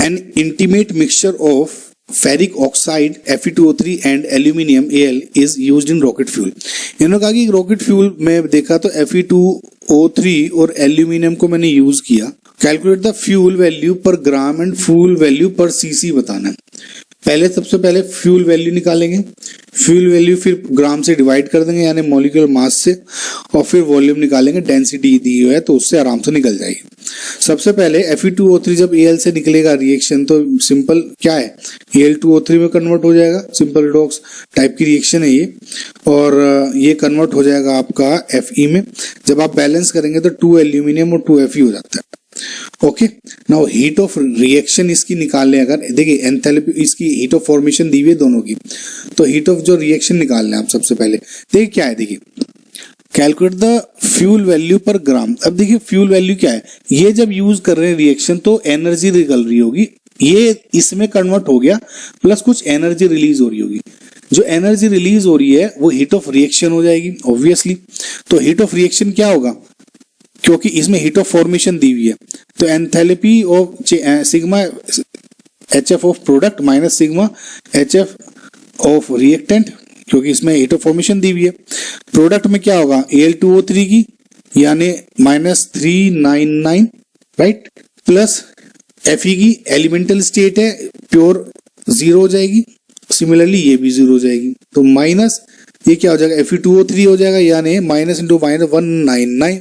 An intimate mixture of ferric oxide Fe2O3 and aluminium Al is used in rocket fuel. इन्होंने कहा कि rocket fuel में देखा तो Fe2O3 और एल्यूमिनियम को मैंने यूज किया। कैलकुलेट द फ्यूल वैल्यू पर ग्राम एंड फ्यूल वैल्यू पर सीसी बताना है। पहले सबसे पहले फ्यूल वैल्यू निकालेंगे, फ्यूल वैल्यू फिर ग्राम से डिवाइड कर देंगे यानी मॉलिक्यूलर मास से, और फिर वॉल्यूम निकालेंगे, डेंसिटी दी हुई है तो उससे आराम से निकल जाएगी। सबसे पहले Fe2O3 जब Al से निकलेगा रिएक्शन तो सिंपल क्या है, Al2O3 में कन्वर्ट हो जाएगा, सिंपल रिडॉक्स टाइप की रिएक्शन है ये, और ये कन्वर्ट हो जाएगा आपका Fe में। जब आप बैलेंस करेंगे तो 2 एल्यूमिनियम और 2 Fe हो जाता है। Okay, now heat of reaction इसकी निकाल लें, अगर देखिए एंथैल्पी इसकी हीट ऑफ फॉर्मेशन दी हुई है दोनों की, तो हीट ऑफ जो रिएक्शन निकाल लें आप सबसे पहले। देखिए क्या है, देखिए कैलकुलेट द फ्यूल वैल्यू पर ग्राम। अब देखिए फ्यूल वैल्यू क्या है, ये जब यूज कर रहे हैं रिएक्शन तो एनर्जी निकल रही होगी, ये इसमें कन्वर्ट हो गया प्लस कुछ एनर्जी रिलीज हो रही होगी। जो एनर्जी रिलीज हो रही है वो हीट ऑफ रिएक्शन हो जाएगी ऑब्वियसली। तो हीट ऑफ रिएक्शन क्या होगा, क्योंकि इसमें हीट ऑफ फॉर्मेशन दी हुई है तो enthalpy of sigma HF of product minus sigma HF of reactant, क्योंकि इसमें हीट ऑफ फॉर्मेशन दी हुई है। प्रोडक्ट में क्या होगा, Al2O3 की यानी -399 राइट, प्लस Fe की एलिमेंटल स्टेट है प्योर 0 हो जाएगी, सिमिलरली ये भी 0 हो जाएगी, तो माइनस ये क्या हो जाएगा Fe2O3 हो जाएगा यानी माइनस इंटू माइनस 199।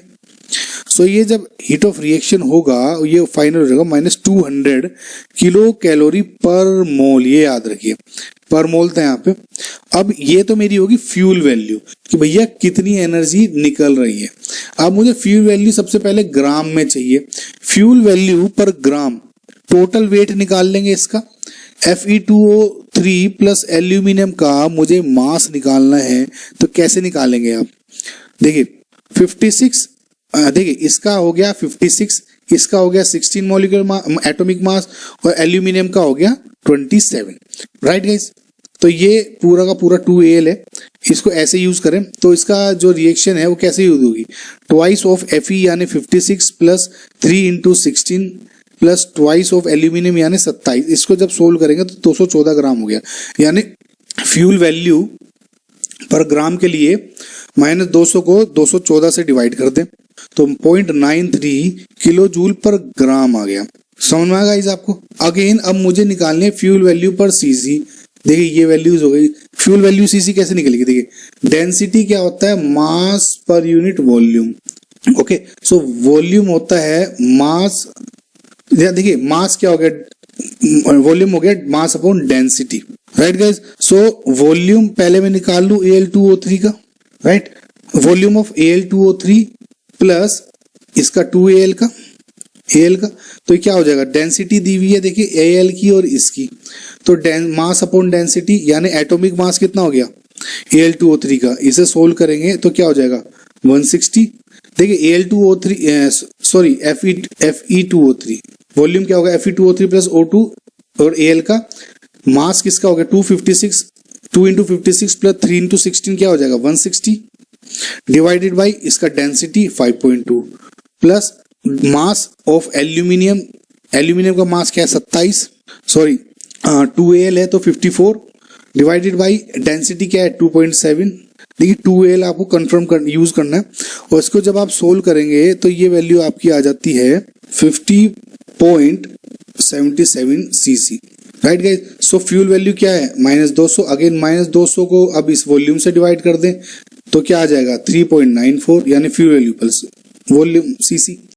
सो ये जब हीट ऑफ रिएक्शन होगा ये फाइनल हो जाएगा -200 किलो कैलोरी पर मोल, ये याद रखिए पर मोल था यहाँ पे। अब ये तो मेरी होगी फ्यूल वैल्यू कि भैया कितनी एनर्जी निकल रही है। अब मुझे फ्यूल वैल्यू सबसे पहले ग्राम में चाहिए। फ्यूल वैल्यू पर ग्राम टोटल वेट निकाल लेंगे इसका। Fe2O3 प्लस एल्यूमिनियम का मुझे मास निकालना है तो कैसे निकालेंगे आप, देखिए 56, देखिए इसका हो गया 56, इसका हो गया 16 मॉलिक्यूलर एटॉमिक मास और एल्यूमिनियम का हो गया 27, राइट गाइस। तो ये पूरा का पूरा 2Al है, इसको ऐसे यूज करें तो इसका जो रिएक्शन है वो कैसे यूज होगी, ट्वाइस ऑफ Fe यानी 56 plus 3 into 16 plus twice of aluminium यानी 27। इसको जब सोल्व करेंगे तो 214 ग्राम हो गया, यानी फ्यूल वैल्यू पर ग्राम के लिए -200 को 214 से डिवाइड कर दें तो 0.93 किलो जूल पर ग्राम आ गया। समझ में आएगा इस आपको। अगेन अब मुझे निकालने फ्यूल वैल्यू पर सीसी। देखिए ये वैल्यूज हो गई, फ्यूल वैल्यू सीसी कैसे निकलेगी, देखिए डेंसिटी क्या होता है, mass per unit volume. Okay, so volume होता है मास, देखिए मास क्या हो गया, वॉल्यूम हो गया mass upon density, right guys. So volume पहले मैं निकाल लू Al2O3 का, right, volume of Al2O3 plus इसका 2Al का, Al का, तो क्या हो जाएगा, डेंसिटी दी हुई है देखिए Al की और इसकी, तो मास अपॉन डेंसिटी यानी एटॉमिक मास कितना हो गया Al2O3 का, इसे सोल्व करेंगे तो क्या हो जाएगा 160। देखिए Al2O3 सॉरी Fe2O3 वॉल्यूम क्या होगा Fe2O3 प्लस O2 और Al का मास किसका हो गया 256, 2 इंटू 56 प्लस 3 इंटू 16 क्या हो जाएगा 160 डिवाइडेड बाई इसका density 5.2 plus mass of aluminium, aluminium का मास क्या है 27, सॉरी 2Al है तो 54 डिवाइडेड बाई डेंसिटी क्या है 2.7। देखिए 2Al आपको कंफर्म यूज करना है और इसको जब आप सोल्व करेंगे तो ये वैल्यू आपकी आ जाती है 50.77 cc, राइट गाइस। सो फ्यूल वैल्यू क्या है -200, अगेन -200 को अब इस वॉल्यूम से डिवाइड कर दें तो क्या आ जाएगा 3.94 यानी fuel value plus volume CC.